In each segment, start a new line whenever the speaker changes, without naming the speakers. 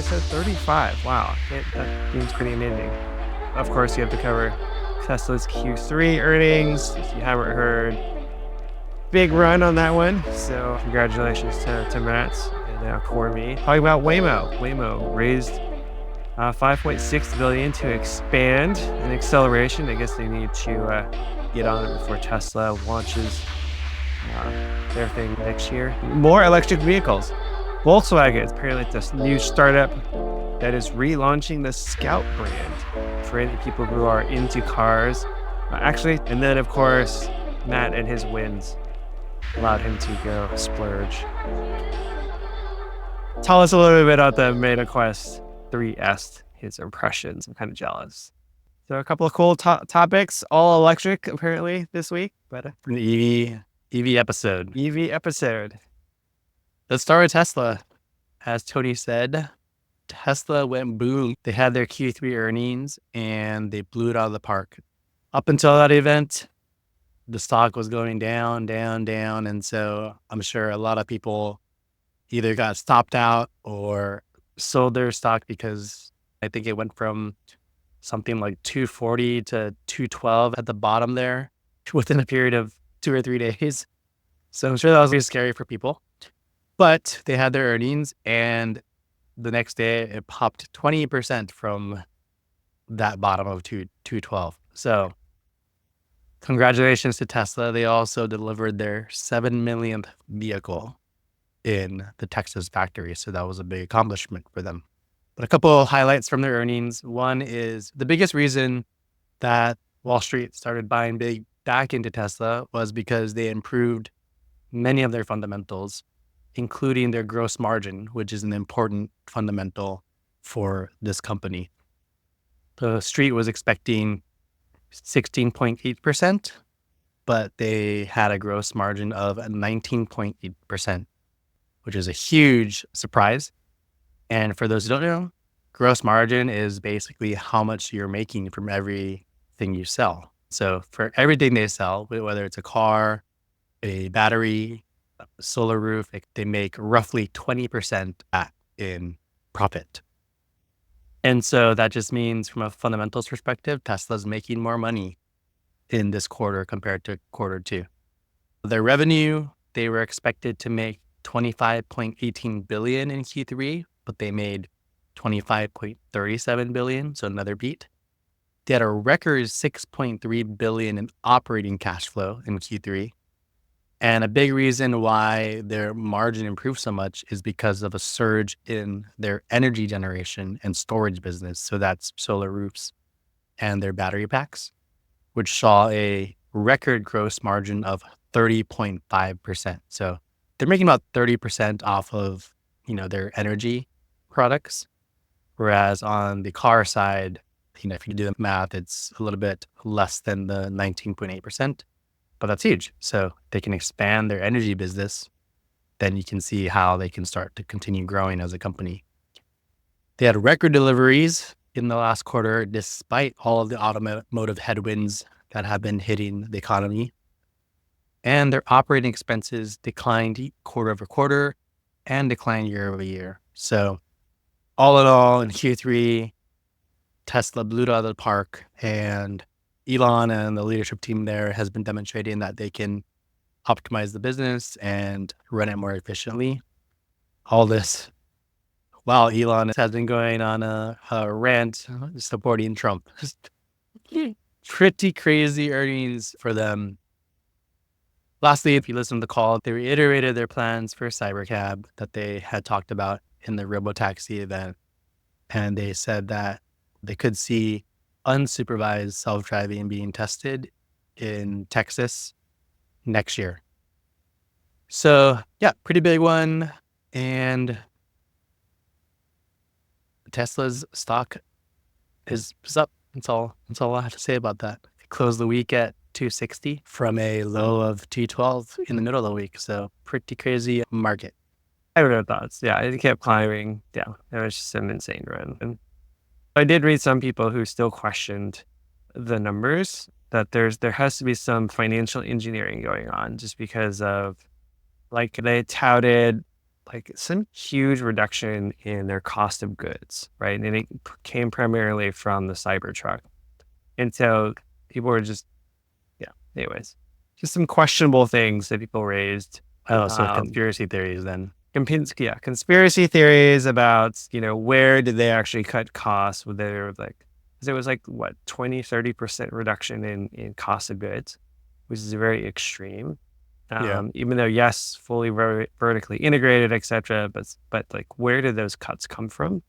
I said 35. Wow, that seems pretty amazing. Of course, you have to cover Tesla's Q3 earnings. If you haven't heard, big run on that one. So congratulations to Matt and Corby. Talking about Waymo. Waymo raised 5.6 billion to expand an acceleration. I guess they need to get on it before Tesla launches their thing next year. More electric vehicles. Volkswagen is apparently this new startup that is relaunching the Scout brand for any people who are into cars. And then of course, Matt and his wins allowed him to go splurge. Tell us a little bit about the Meta Quest 3S, his impressions. I'm kind of jealous. So a couple of cool topics, all electric apparently this week, but
An EV episode.
EV episode.
Let's start with Tesla. As Tony said, Tesla went boom. They had their Q3 earnings and they blew it out of the park. Up until that event, the stock was going down. And so I'm sure a lot of people either got stopped out or sold their stock because I think it went from something like 240 to 212 at the bottom there within a period of 2 or 3 days. So I'm sure that was really scary for people. But they had their earnings and the next day it popped 20% from that bottom of 212. So congratulations to Tesla. They also delivered their 7 millionth vehicle in the Texas factory. So that was a big accomplishment for them. But a couple of highlights from their earnings. One is the biggest reason that Wall Street started buying big back into Tesla was because they improved many of their fundamentals, including their gross margin, which is an important fundamental for this company. The street was expecting 16.8%, but they had a gross margin of 19.8%, which is a huge surprise. And for those who don't know, gross margin is basically how much you're making from everything you sell. So for everything they sell, whether it's a car, a battery, a solar roof, they make roughly 20% back in profit. And so that just means from a fundamentals perspective, Tesla's making more money in this quarter compared to quarter two. Their revenue, they were expected to make 25.18 billion in Q3, but they made 25.37 billion, so another beat. They had a record 6.3 billion in operating cash flow in Q3. And a big reason why their margin improved so much is because of a surge in their energy generation and storage business. So that's solar roofs and their battery packs, which saw a record gross margin of 30.5%. So they're making about 30% off of, their energy products. Whereas on the car side, if you do the math, it's a little bit less than the 19.8%. But that's huge. So they can expand their energy business. Then you can see how they can start to continue growing as a company. They had record deliveries in the last quarter, despite all of the automotive headwinds that have been hitting the economy. And their operating expenses declined quarter over quarter and declined year over year. So all in all, in Q3, Tesla blew it out of the park, and Elon and the leadership team there has been demonstrating that they can optimize the business and run it more efficiently. All this while Elon has been going on a rant supporting Trump. Pretty crazy earnings for them. Lastly, if you listen to the call, they reiterated their plans for Cybercab that they had talked about in the Robotaxi event. And they said that they could see unsupervised self-driving being tested in Texas next year. So yeah, pretty big one. And Tesla's stock is up. That's all I have to say about that. It closed the week at 260 from a low of 212 in the middle of the week. So pretty crazy market.
I have no thoughts. Yeah, it kept climbing down. It was just an insane run. And I did read some people who still questioned the numbers, that there has to be some financial engineering going on, just because of, like, they touted like some huge reduction in their cost of goods, right? And it came primarily from the Cybertruck. And so people were just, anyways, just some questionable things that people raised.
Oh, so conspiracy theories then.
Conspiracy theories about, where did they actually cut costs? Were they like, because it was like, what, 20-30% reduction in cost of goods, which is very extreme. Even though, yes, fully vertically integrated, etc. But like, where did those cuts come from?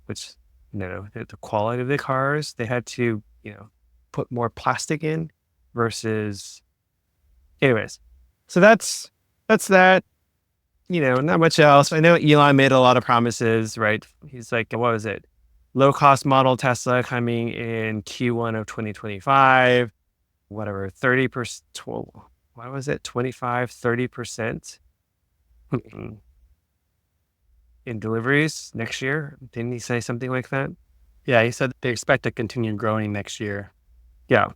Which, the quality of the cars, they had to, put more plastic in versus, anyways. So that's that. Not much else. I know Elon made a lot of promises, right? He's like, what was it? Low cost model Tesla coming in Q1 of 2025, whatever, 30%, what was it? 25, 30% in deliveries next year. Didn't he say something like that?
Yeah, he said they expect to continue growing next year.
Yeah.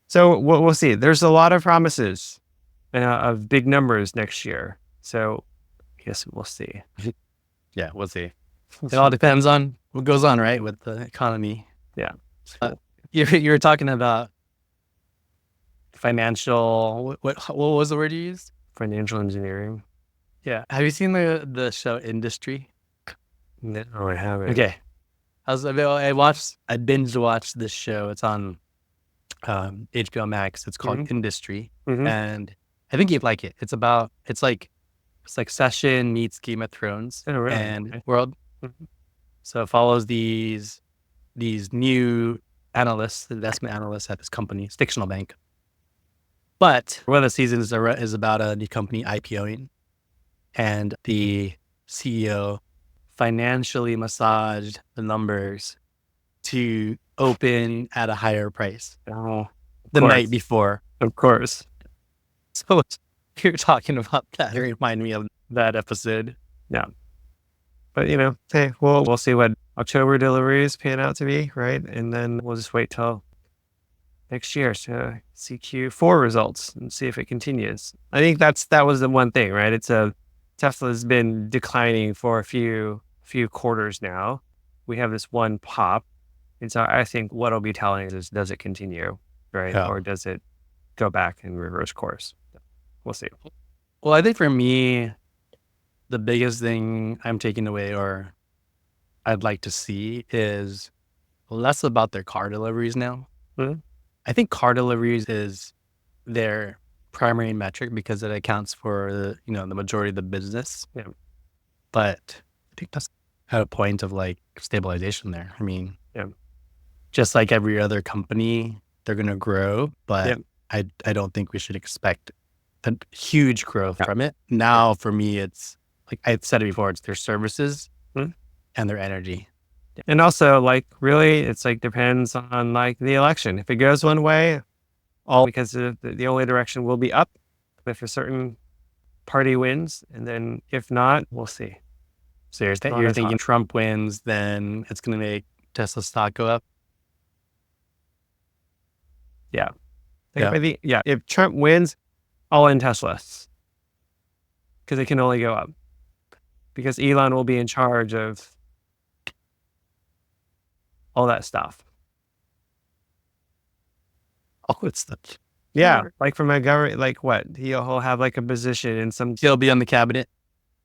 So we'll see. There's a lot of promises of big numbers next year. So I guess we'll see.
Yeah, we'll see. It all depends on what goes on, right, with the economy.
Yeah.
You were talking about financial. What was the word you used?
Financial engineering.
Yeah. Have you seen the show Industry?
No, I haven't.
Okay. I binge watched this show. It's on HBO Max. It's called Industry, and I think you'd like it. It's like Succession meets Game of Thrones and world. So it follows these new analysts, investment analysts at this company, it's a fictional bank. But one of the seasons is about a new company IPOing, and the CEO financially massaged the numbers to open at a higher price the night before.
Of course.
So you're talking about that. It reminded me of that episode.
Yeah. But, hey, we'll see what October deliveries pan out to be, right? And then we'll just wait till next year to see Q4 results and see if it continues. I think that was the one thing, right? Tesla's been declining for a few quarters now. We have this one pop. And so I think what'll be telling us is, does it continue, right?
Yeah.
Or does it go back and reverse course? We'll see.
Well, I think for me, the biggest thing I'm taking away or I'd like to see is less about their car deliveries now.
Mm-hmm.
I think car deliveries is their primary metric because it accounts for the majority of the business.
Yeah.
But I think that's at a point of like stabilization there. I mean,
yeah.
Just like every other company, they're going to grow, but I don't think we should expect a huge growth from it. Now, for me, it's like I said it before, it's their services and their energy.
And also, like, really, it's like depends on like the election. If it goes one way, all because the only direction will be up if a certain party wins. And then if not, we'll see.
So you're thinking Trump wins, then it's going to make Tesla stock go up?
Yeah. If Trump wins, all in Teslas. Because it can only go up. Because Elon will be in charge of all that stuff.
All good stuff.
Yeah. Like from a government, like what? He'll have like a position in some...
He'll be on the cabinet?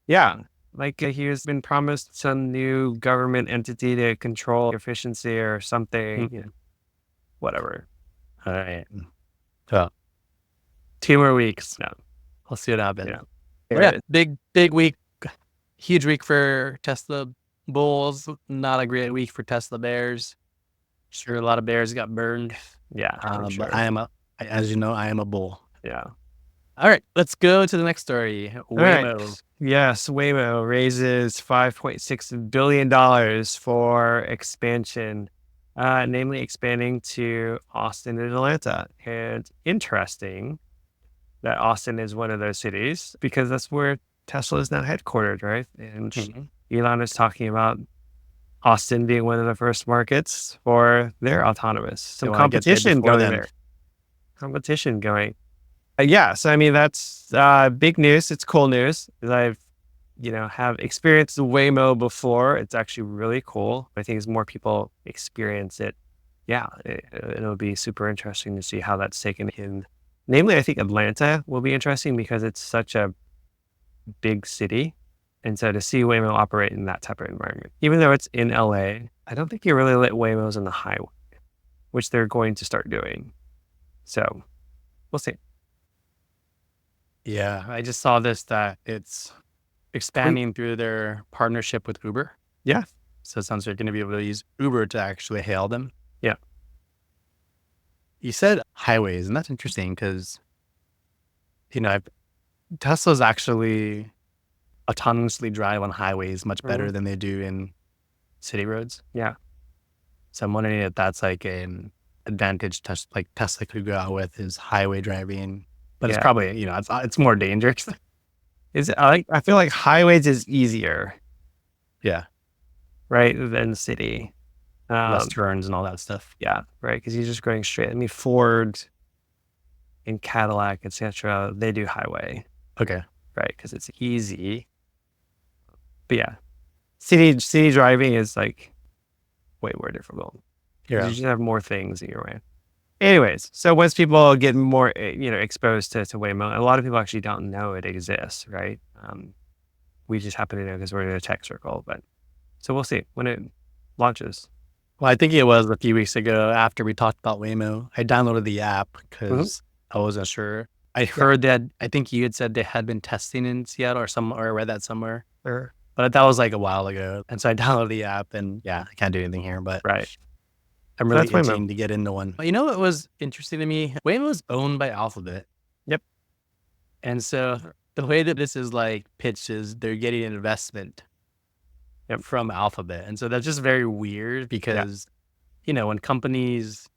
Yeah. Like he has been promised some new government entity to control efficiency or something. Whatever.
All right. So
2 more weeks. No.
We'll see what happens.
Yeah.
Big week. Huge week for Tesla bulls. Not a great week for Tesla bears. Sure, a lot of bears got burned.
Yeah.
Sure. But as you know, I am a bull.
Yeah.
All right, let's go to the next story. Waymo.
Right. Yes, Waymo raises $5.6 billion for expansion, namely expanding to Austin and Atlanta. And interesting that Austin is one of those cities because that's where Tesla is now headquartered, right? And Elon is talking about Austin being one of the first markets for their autonomous. Some competition going there. Competition going. Yeah, so I mean that's big news. It's cool news. 'Cause I've have experienced Waymo before. It's actually really cool. I think as more people experience it, yeah, it'll be super interesting to see how that's taken in. Namely, I think Atlanta will be interesting because it's such a big city. And so to see Waymo operate in that type of environment, even though it's in LA, I don't think you really let Waymos on the highway, which they're going to start doing. So we'll see.
Yeah, I just saw this that it's
Tweet.
expanding through their partnership with Uber.
Yeah.
So it sounds like they're going to be able to use Uber to actually hail them.
Yeah.
You said highways, and that's interesting because, Tesla's actually autonomously drive on highways much better
Mhm.
than they do in city roads.
Yeah.
So I'm wondering if that's like an advantage like Tesla could go out with is highway driving, but it's
Yeah.
probably, it's more dangerous.
Is it, I feel like highways is easier,
Yeah.
right, than city.
Less turns and all that stuff.
Yeah, right, because you're just going straight. I mean, Ford and Cadillac, etc., they do highway,
Okay.
right, because it's easy. But yeah, city driving is like way more difficult. 'Cause
Yeah.
you just have more things in your way. Anyways, so once people get more, exposed to Waymo, a lot of people actually don't know it exists, right? We just happen to know because we're in a tech circle, but so we'll see when it launches.
Well, I think it was a few weeks ago after we talked about Waymo. I downloaded the app
Mhm.
because I wasn't sure. I
Yeah.
heard that I think you had said they had been testing in Seattle or I read that somewhere.
Sure.
But that was like a while ago. And so I downloaded the app and yeah, I can't do anything here, but
Right.
I'm
So that's
really
Waymo.
itching to get into one. But you know what was interesting to me? Waymo is owned by Alphabet.
Yep.
And so the way that this is like pitched is they're getting an investment
Yep.
from Alphabet. And so that's just very weird because, when companies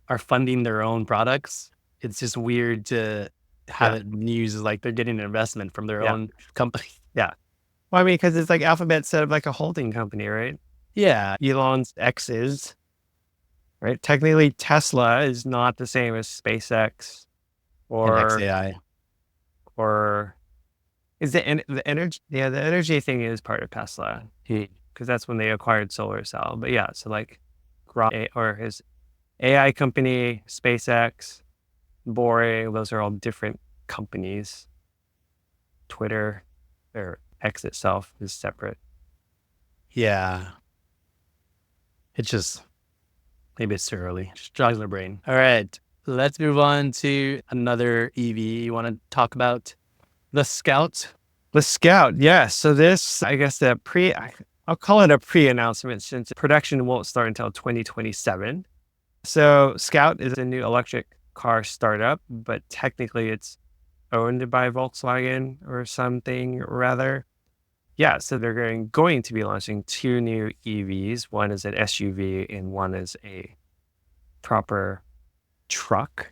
are funding their own products, it's just weird to have
Yeah.
it used as like they're getting an investment from their
Yeah.
own company.
Yeah. Well, I mean, because it's like Alphabet set up like a holding company, right?
Yeah.
Elon's X's, right? Technically, Tesla is not the same as SpaceX
And
or
XAI.
or is the energy? Yeah, the energy thing is part of Tesla because that's when they acquired solar cell. But yeah, so like or his AI company, SpaceX, Boring, those are all different companies. Twitter or X itself is separate.
Yeah. It's just, maybe it's too early. Just jogs my brain. All right. Let's move on to another EV. You want to talk about the Scout?
The Scout, yes. So this, I guess, I'll call it a pre-announcement since production won't start until 2027. So Scout is a new electric car startup, but technically it's owned by Volkswagen or something rather. Yeah, so they're going to be launching two new EVs. One is an SUV and one is a proper truck.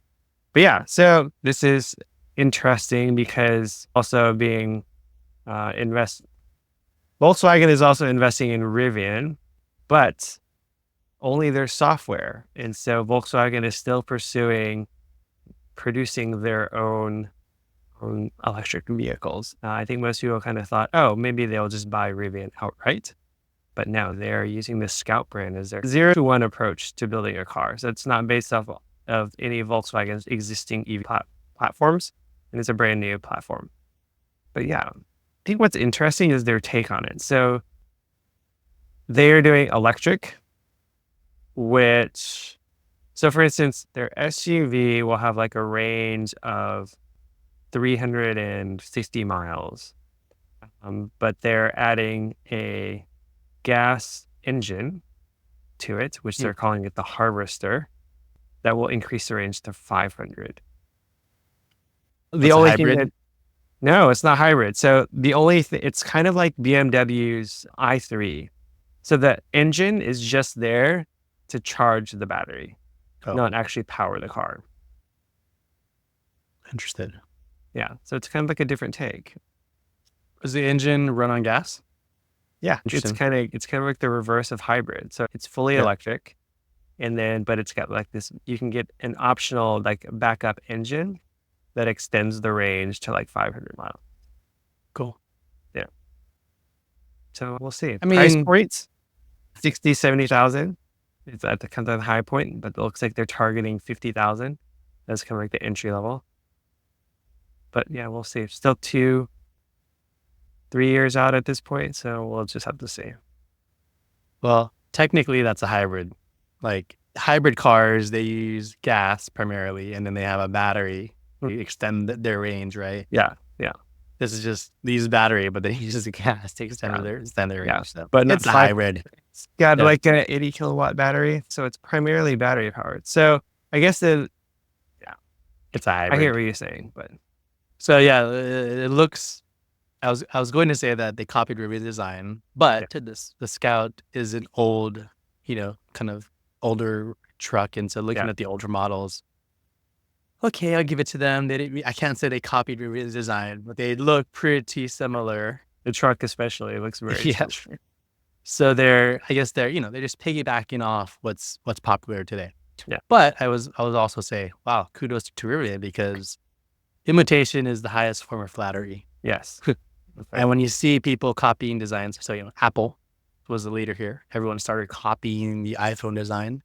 But yeah, so this is interesting because also being Volkswagen is also investing in Rivian, but only their software. And so Volkswagen is still producing their own electric vehicles. I think most people kind of thought, oh, maybe they'll just buy Rivian outright. But no, they're using the Scout brand as their 0-to-1 approach to building a car. So it's not based off of any of Volkswagen's existing EV platforms, and it's a brand new platform. But yeah, I think what's interesting is their take on it. So they're doing electric, so for instance, their SUV will have like a range of 360 miles, but they're adding a gas engine to it, which they're calling it the Harvester, that will increase the range to 500. The
It's a
only
hybrid?
thing no, it's not hybrid. So the only thing, it's kind of like BMW's i3. So the engine is just there to charge the battery,
Oh,
not actually power the car.
interested.
Yeah. So it's kind of like a different take.
Does the engine run on gas?
Yeah.
Interesting.
It's kind of like the reverse of hybrid. So it's fully
Yeah.
electric. And then, but it's got like this, you can get an optional like backup engine that extends the range to like 500 miles.
Cool.
Yeah. So we'll see.
I
Price
mean,
points, 60, 70,000. It's at the kind of high point, but it looks like they're targeting 50,000. That's kind of like the entry level. But yeah, we'll see. Still 3 years out at this point, so we'll just have to see.
well, technically that's a hybrid. Like hybrid cars, they use gas primarily, and then they have a battery. They extend their range, right?
Yeah.
This is just these battery, but they use the gas to extend
Yeah.
their
Yeah.
range. So
But not
it's a hybrid.
It's got
Yeah.
like an 80 kilowatt battery, so it's primarily battery powered. So I guess
It's a
I
hybrid.
hear what you're saying, but
So yeah, it looks. I was going to say that they copied Rivian's design, but the Scout is an old, kind of older truck, and so looking at the older models, okay, I'll give it to them. I can't say they copied Rivian's design, but they look pretty similar.
the truck especially looks very
Yeah.
similar.
So I guess they're just piggybacking off what's popular today.
Yeah.
But I was also say, wow, kudos to Rivian, because imitation is the highest form of flattery.
Yes.
And when you see people copying designs, so Apple was the leader here. Everyone started copying the iPhone design.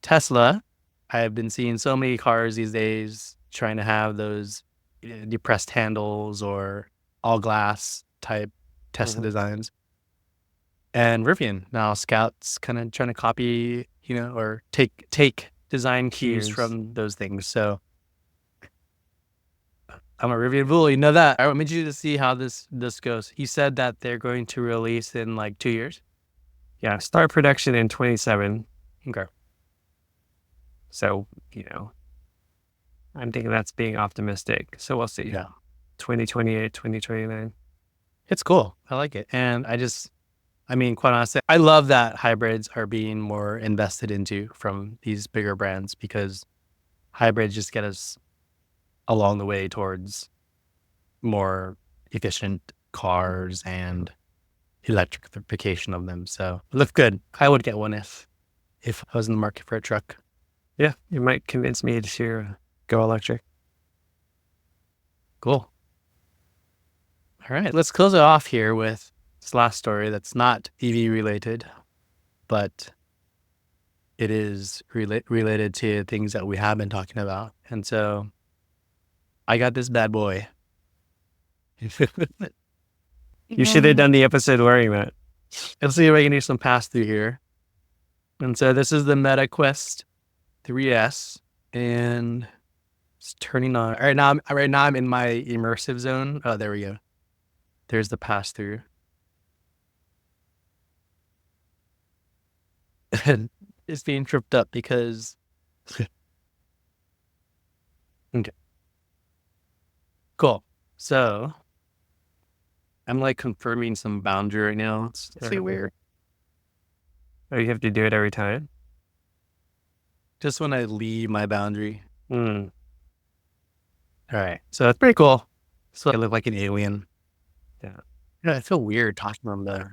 Tesla, I have been seeing so many cars these days trying to have those depressed handles or all glass type Tesla designs. And Rivian, now Scout's kind of trying to copy, or take design cues from those things. So I'm a Rivian bull, you know that. I want you to see how this goes. He said that they're going to release in like 2 years.
Yeah, start production in 27.
Okay.
So, I'm thinking that's being optimistic. So we'll see.
Yeah.
2028, 2029.
It's cool. I like it. And quite honestly, I love that hybrids are being more invested into from these bigger brands, because hybrids just get us along the way towards more efficient cars and electrification of them. So it looks good. I would get one if I was in the market for a truck.
Yeah, you might convince me to go electric.
Cool. All right, let's close it off here with this last story that's not EV related, but it is related to things that we have been talking about. And so I got this bad boy.
You should have done the episode wearing that.
Let's see if I can do some pass through here. And so this is the Meta Quest 3S, and it's turning on. Right now I'm in my immersive zone. Oh, there we go. There's the pass through. And it's being tripped up because okay. Cool. So I'm like confirming some boundary right now. It's really weird.
Oh, you have to do it every time?
Just when I leave my boundary.
All
right. So that's pretty cool. So I look like an alien. Yeah. I feel weird talking on the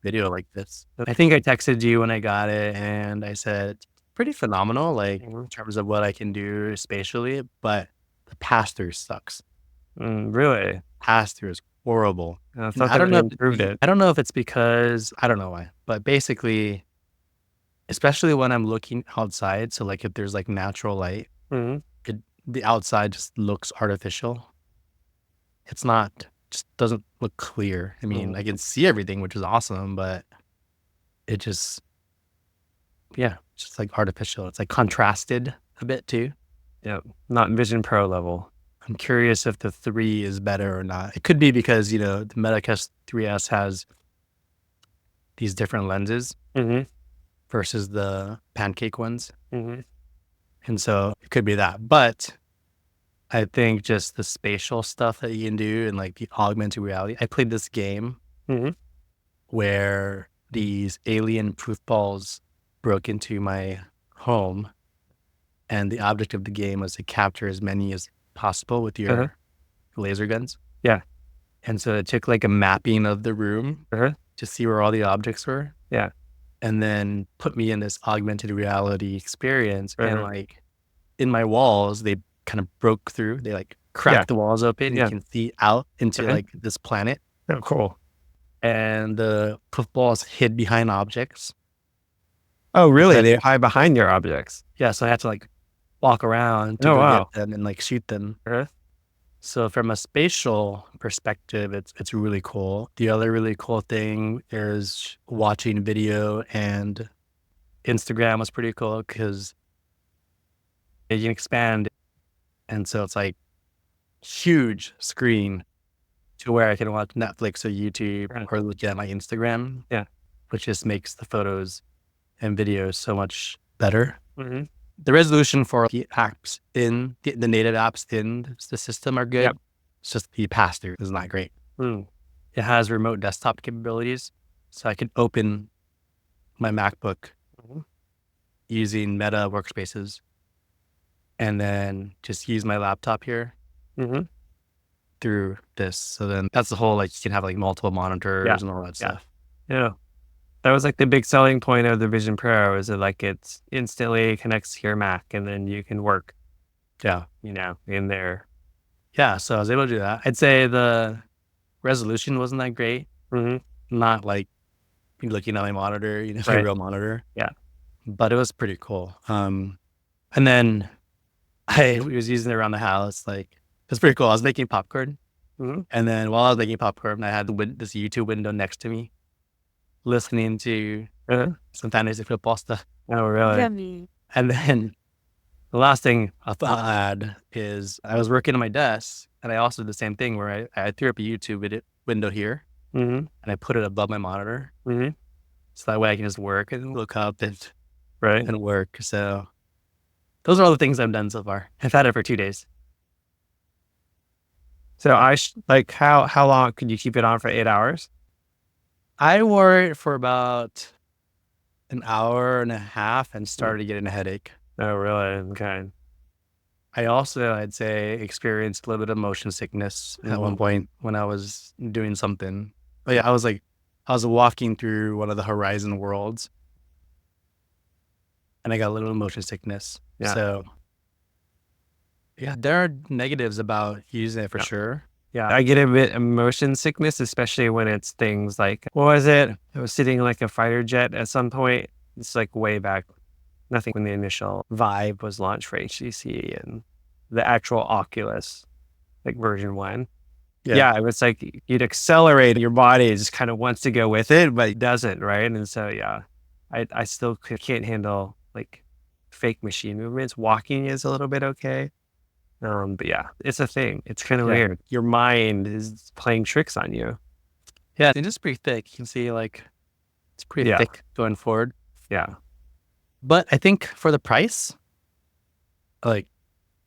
video like this. I think I texted you when I got it, and I said, it's pretty phenomenal, like in terms of what I can do spatially, but the pass-through sucks.
Really?
Pass-through is horrible.
I don't know if improved it.
I don't know if it's because, I don't know why, but basically, especially when I'm looking outside, so like if there's like natural light, the outside just looks artificial. It's not, just doesn't look clear. I mean, I can see everything, which is awesome, but it just, just like artificial. It's like contrasted a bit too.
Yeah, not Vision Pro level.
I'm curious if the 3 is better or not. It could be because, the Meta Quest 3S has these different lenses versus the pancake ones. And so it could be that. But I think just the spatial stuff that you can do and like the augmented reality. I played this game where these alien proof balls broke into my home, and the object of the game was to capture as many as possible with your laser guns.
Yeah.
And so it took like a mapping of the room to see where all the objects were.
Yeah.
And then put me in this augmented reality experience. And like in my walls, they kind of broke through. They like cracked the walls open.
Yeah.
You can see out into like this planet.
Oh, cool.
And the footballs hid behind objects.
Oh, really? They hide behind your objects.
Yeah, so I had to like walk around to go get them and like shoot them. So from a spatial perspective, it's really cool. The other really cool thing is watching video, and Instagram was pretty cool because you can expand. And so it's like huge screen to where I can watch Netflix or YouTube or look at my Instagram.
Yeah.
Which just makes the photos and videos so much better.
Mm-hmm.
The resolution for the apps in the native apps in the system are good.
Yep.
It's just the pass-through is not great. It has remote desktop capabilities. So I could open my MacBook using Meta workspaces and then just use my laptop here through this. So then that's the whole, like, you can have like multiple monitors and all that stuff.
Yeah. That was like the big selling point of the Vision Pro, is that like it's instantly connects to your Mac and then you can work, in there.
Yeah. So I was able to do that. I'd say the resolution wasn't that great. Not like looking at my monitor, my real monitor.
Yeah.
But it was pretty cool. And then I was using it around the house. Like, it's pretty cool. I was making popcorn. And then while I was making popcorn, I had this YouTube window next to me, listening to some fantasy football stuff.
Oh, really?
Yummy. And then the last thing I thought I'd add is I was working on my desk, and I also did the same thing where I threw up a YouTube window here, and I put it above my monitor. So that way I can just work and look up and work. So those are all the things I've done so far. I've had it for 2 days.
So how long could you keep it on for 8 hours?
I wore it for about an hour and a half and started getting a headache.
Oh, really? Okay.
I also, I'd say, experienced a little bit of motion sickness at one point when I was doing something. But yeah, I was walking through one of the Horizon worlds, and I got a little motion sickness.
Yeah.
So yeah, there are negatives about using it for sure.
Yeah, I get a bit of motion sickness, especially when it's things like, what was it? I was sitting in like a fighter jet at some point. It's like way back. Nothing when the initial Vive was launched for HTC and the actual Oculus, like version 1. Yeah, it was like you'd accelerate, your body just kind of wants to go with it, but it doesn't, right? And so, yeah, I still can't handle like fake machine movements. Walking is a little bit okay. But yeah, it's a thing. It's kind of weird. Your mind is playing tricks on you.
Yeah, it's just pretty thick. You can see like it's pretty thick going forward.
Yeah.
But I think for the price, like,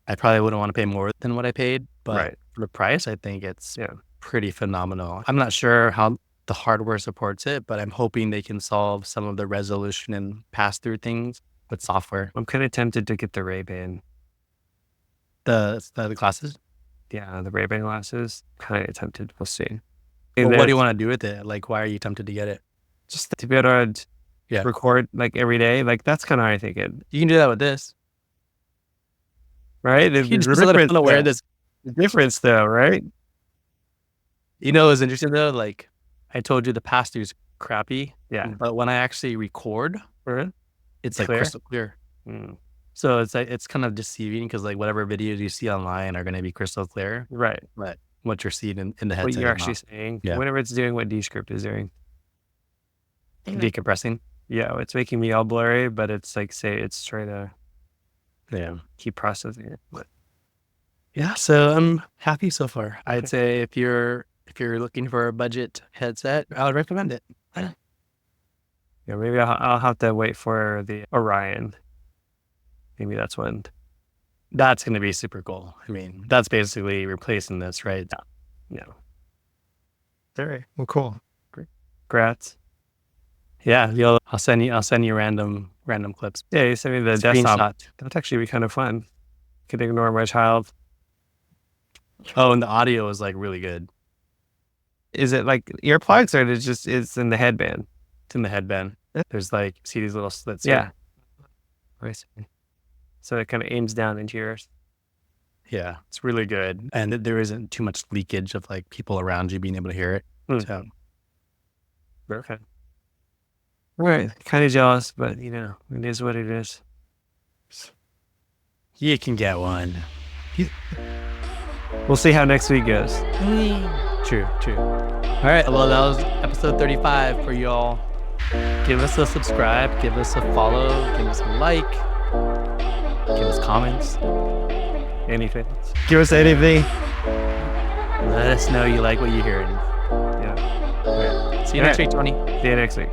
I probably wouldn't want to pay more than what I paid. But for the price, I think it's pretty phenomenal. I'm not sure how the hardware supports it, but I'm hoping they can solve some of the resolution and pass-through things with software.
I'm kind of tempted to get the Ray-Ban.
The glasses?
Yeah, the Ray-Ban glasses. Kind of tempted. We'll see.
Well, what do you want to do with it? Like, why are you tempted to get it?
Just to be able to record like every day. Like, that's kind of how I think it.
You can do that with this.
Right?
You just let people wear this.
The difference though, right?
You know, it's interesting though. Like, I told you the pass-through is crappy.
Yeah.
But when I actually record, it's like crystal clear. So it's kind of deceiving because like whatever videos you see online are going to be crystal clear.
Right.
But what you're seeing in the headset.
What you're actually saying. Yeah. Whenever it's doing what Descript is doing.
Decompressing.
Yeah. It's making me all blurry, but it's like, it's trying to keep processing it. But
yeah. So I'm happy so far. I'd say if you're looking for a budget headset, I would recommend it.
Yeah. Maybe I'll have to wait for the Orion. Maybe that's when.
That's going to be super cool. I mean, that's basically replacing this, right?
Yeah.
All right. Well, cool.
Great. Congrats.
Yeah. I'll send you random clips.
Yeah. You send me the desktop. That'd actually be kind of fun. Could ignore my child.
Oh, and the audio is like really good.
Is it like earplugs or it's in the headband?
It's in the headband. There's like, see these little slits?
Yeah. Here? So it kind of aims down into yours.
Yeah, it's really good. And there isn't too much leakage of like people around you being able to hear it. So
Perfect. All right. Kind of jealous, but it is what it is.
you can get one.
We'll see how next week goes.
True. All right. Well, that was episode 35 for y'all. Give us a subscribe, give us a follow, give us a like, give us comments.
Anything. Give us anything.
Let us know you like what you're hearing.
Yeah.
All right. See you next week, Tony.
See you next week.